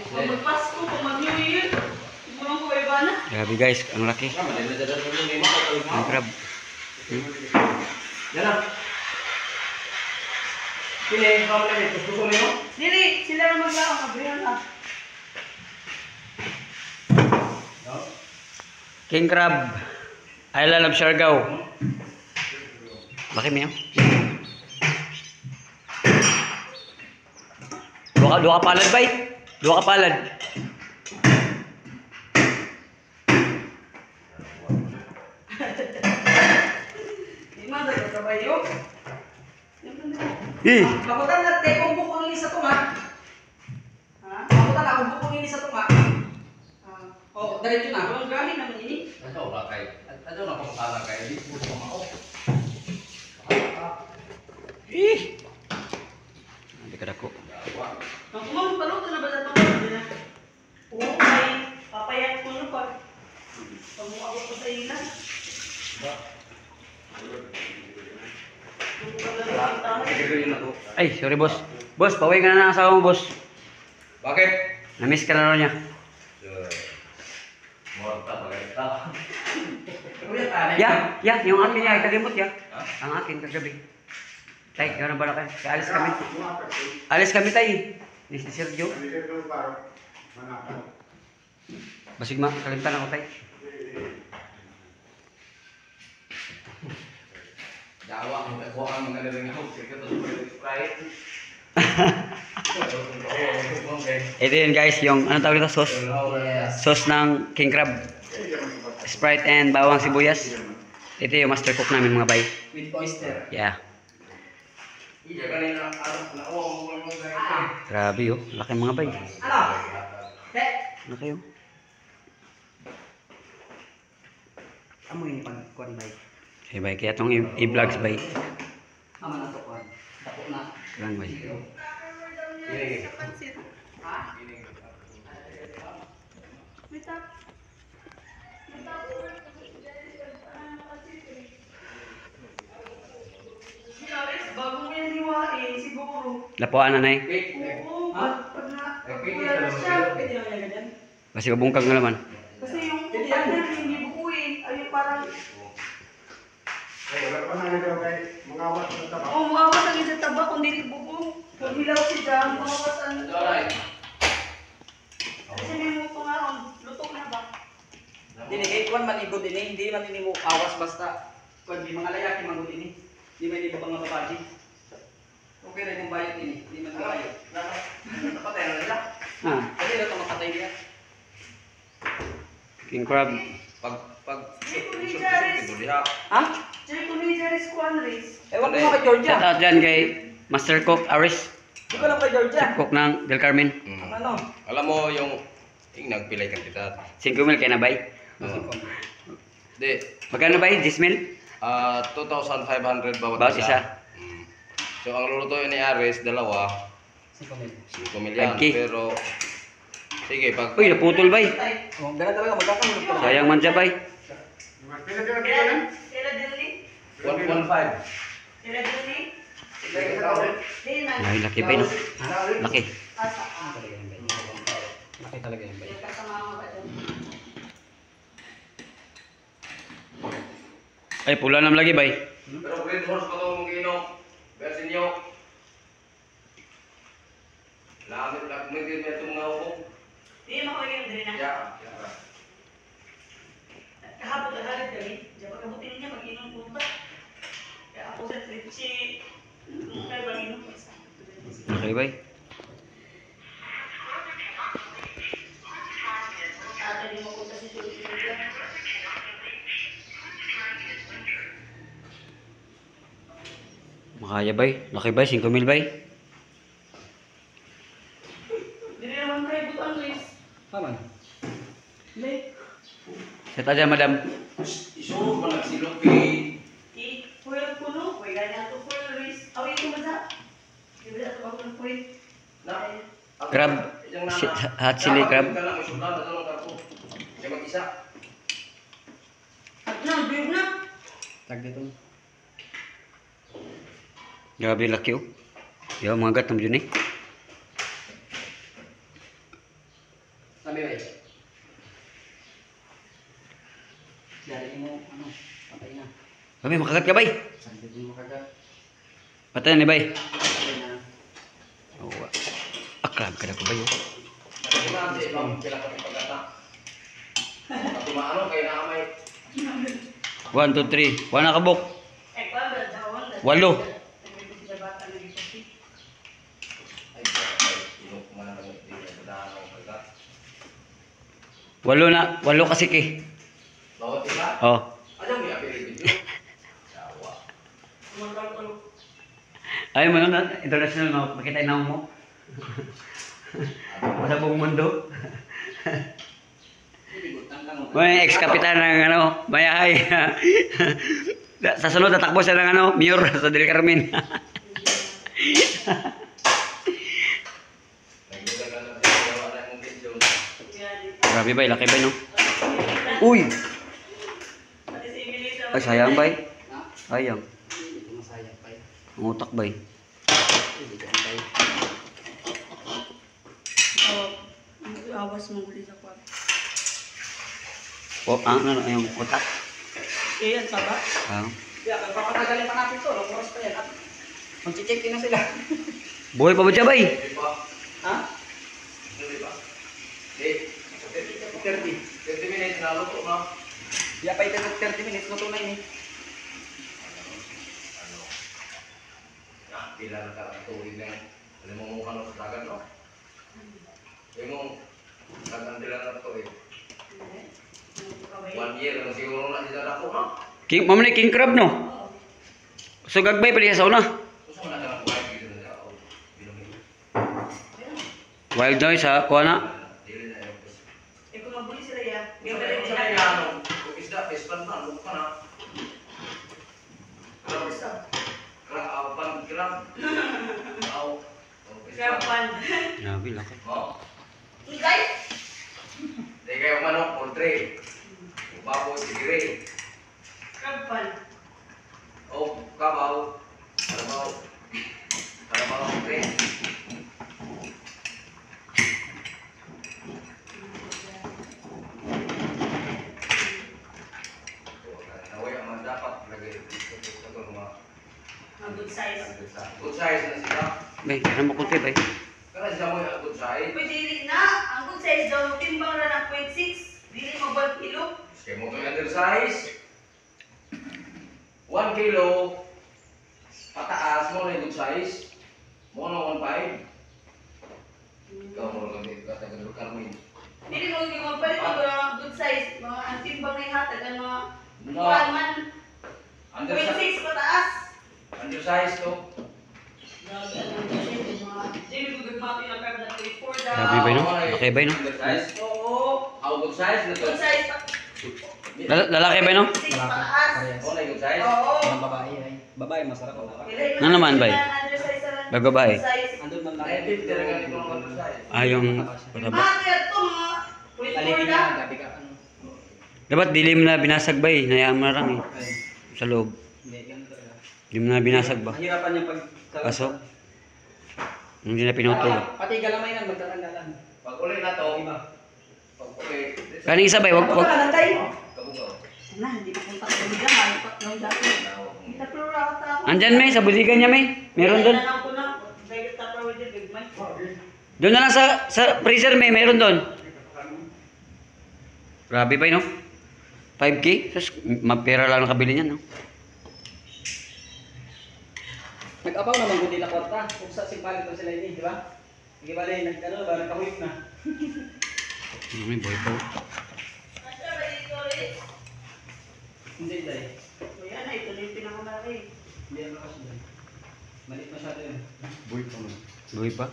Magpasko, mag-New Year. Sigurang ko iba na. Grabe guys, ang laki. Ang crab. Yan na. Pili, ikaw mo lang. Gusto mo? Dili, sila na maglaang. Kabrihan na. King crab. Island of Siargao. Laki mo yan. Dua ka palad bay. Dua ka palad. Bakutan na te kung buko ni sa tunga. Ha? Bakutan na kung buko ni sa tunga. Oh, diretso na. Walang gamit naman ini. Ito wala kay. Ito na kung sala kay. Di po mao. Hindi ka dako. Ang kumang paluto na ba sa tunga? Oo, may papayat ko na pa. Pamuabot ko sa ilan. Ay, sorry boss. Boss, pauwi ka na ng asawa mo, boss. Bakit? Na-miss ka na rin niya. Morta maganda. Yung akin niya, italimot ya. Ang akin kagabi. Tay, gano'n ba na kayo? Kaya alis kami. Alis kami tay. Ni si Sergio. Basig ma, kalimtan ako tay. Dawa mo ko ang mga ring house kasi to Sprite. Ito yun guys, yung ano tawag ito, sauce. Sauce ng king crab. Sprite and bawang sibuyas. Ito yung master cook namin mga bay. With oyster. Yeah. Grabe oh, laki mga bay. Ano? Laki oh. Amoy ni pagkuhan bay. Okay bay, kaya itong i-vlogs bay. Aman na to kuhan. Dako na. Lang bay. Ha? May tap. Bago mo yan hiwain, siguro. Lapuan na nay. Oo, pag na siya, pwede naman yan ganyan. Kasi mabungkag na naman. Kasi yung upan na hindi bukuin, ay yung parang... Oo, mukawas ang isa taba, kung hindi bukong. Kung hilaw si Jam, mukawas ang... Kasi may muto nga ron, luto na ba? Dini, kuan man igod dini, hindi man ini mo awas basta kuan di mga layaki man gud ini. Di man ibo mga babaji. Okay ra yung bayad ini, di man bayad. Napatay na nila. Ah, Kasi ito makatay niya. king crab. Pag Chico ni Jaris. Ha? Chico ni Jaris Kwan Race. Ewan ko nga kay Georgia. Shout out dyan kay Master Cook Aris. Di ko lang kay Georgia. Chef cook ng Del Carmen. Ang ano? Alam mo yung nagpilay kang kita. 5 mil kaya na bay. Di, Magkano bay? 10 mil? 2,500 bawat Bawat isa. So ang lulutuin ni Aris, dalawa, 5 milyan. 5K. Pero, sige, pag... Uy, naputol bay. Oh, ganun talaga magkakaroon ko. Sayang man siya bay. Sila Dilly? 1.5. Sila Dilly? Dilly na. Ay, laki bay no. Laki. Asa. Laki talaga yan. Yung kasama mo ba dyan? Ay, pula nam lagi bay. Pero green horse pa ito mong ginom. Versin nyo. Lamit lang kung hindi may itong mga hukong. Hindi, makawagin din na. Yeah. Kahapon na halit kami. Diyan pagkabutin niya, mag-inom punta. Kaya ako sa Trichy, kaya mag-inom pa isa. Okay bay. Ate, di mo punta si Joey dyan. Makaya bay. Laki bay, 5 mil bay. Hindi naman kayo butang, Luis. Paman. Hindi. Shout out dyan madam. Isurog mo lang si Lupi. Kuya kuno, kuya ganyan to kuya Luis. Awin ko ba sa? Di ba ito ako ng kuya? Crab. Hot chili crab. At na, biyog na. Tag dito. Grabe laki oh. Yo, mga gat naman yun eh. Sabi ba? Dari mo, ano, patay na. Bay, makagat ka, bay. Sabi mo kagat. Patay na ni bay. Patay na. Oo. Akrab ka na ko, bay. Oh. Kasi na sa ibang kailangan ng pagkata. At tumaano kayo na amay. 1, 2, 3. Wala na kabok. Walo. Ay, inok man ang hindi na pagkat. Walo kasi ki. Bawat isa? Oh. Ano may apelido? Yawa. Ay, mo na international no. Makita na mo. Sa buong mundo. May ex-kapitan ng ano, Mayahay. Sa sunod, tatakbo siya ng ano, mayor sa Del Carmen. Nagdadagan na sa yawa na yung video. Grabe bay, laki bay no. Uy! Ay, sayang bay. Sayang. Hindi ko masayang pa eh. Ang utak bay. Hindi ko antay. Awas mo ulit sa kwarto. O, ano, yung utak. Yan, saba. Ah. Kaya, papatagalin pa natin to. Ilang oras pa yan. At mag-check in na sila. Buhay pa ba siya bay? Di ba? Ha? Di ba? Di. 30 minutes na luto na. Kaya pa ito 30 minutes. Luto na yun eh. Ano? Pila na karang tuwid na yan. Alam mo mukha na sa dagat, no? Yung nagantila na ito eh. 1 year lang siguro na sila dako, no? King, mamani king crab no. So gagbay pa diya sa una. Gusto mo na ka ng buhay dito na siya. Oh, bilangin. Wild joy sa kuha na. Dili na yung Kung mabuli sila yan. Sa kaya ano, kung isda, pespan na, ano ka na? Krab. Aw. Kapan. Grabe laki. Oh. Guys, Di kayo manok, poultry. Baboy, sigiri. kapan. O, kabaw. Karabaw. Karabaw, poultry. Naway ang mga dapat lagay dito sa mga Good size. good size na sila. Bay, ano mo kunti bay? Kana sila mo yung good size. Pwede rin na. Ang good size daw, timbang na ng 0.6. Dili mo 1 kilo. Kaya mo itong undersize. 1 kilo. Pataas mo na yung good size. Mo na 1.5. Ikaw mo lang dito ka tagal Carmen. Dili mo yung magpalit ng mga good size. Mga ang timbang na ihatag ang mga No. kuhaman. Undersize. 0.6 pataas. Undersize to. Grabe, ano ba siya? Yung mga Jimmy Gugagmato yung crab na 0.4 daw. Grabe ba, no? Okay ba, no? Undersize. Oo. How good size na to? Good size pa. Lalaki ba no? 0.6 pataas. Parehas. Oh, na good size. Oo. Ang babae ay. Babae, masarap ang babae. Kailangan Ano naman, bay? undersize na lang. Babae. Good size. Andun man lang. Ay, 50 lang ang itong undersize. Ah, yung pataba. Mga kaya ito, mga 0.4 Talipin na. na, gabi ka. Ano? Dapat dilim na binasag bay, hayaan mo na lang eh. Ay, Sa loob. hindi, ganun talaga. Dilim na binasag ba? Mahirapan yung pag... Kaso? Hindi na pinutol. Pati galamay na, magdaran-daran. Pag uli na to, Iba. pag uli, Kaning isa bay, wag Wag wag. ka nantay. kabugaw. Na, hindi pa punta ko nila. Malipat lang dati. Tatlo raw tao. Andyan may, sa buligan niya may. Meron doon. Kailangan ko na. Dahil tapos with the big man. Doon na lang sa freezer may, meron doon. Grabe bay no? 5K? Sus, mapera lang nakabili niyan no? Nag-apaw naman kung di na kwarta. Kung sa simpalit ko sila ini, di ba? Sige bali, nag-ano ba, nagkahuyok na. May boy po. Asa ba dito ulit? Hindi, dahil. So yan na, ito na yung pinakamalaki. Hindi naman kasi dahil. Malit masyado yun. Boy pa.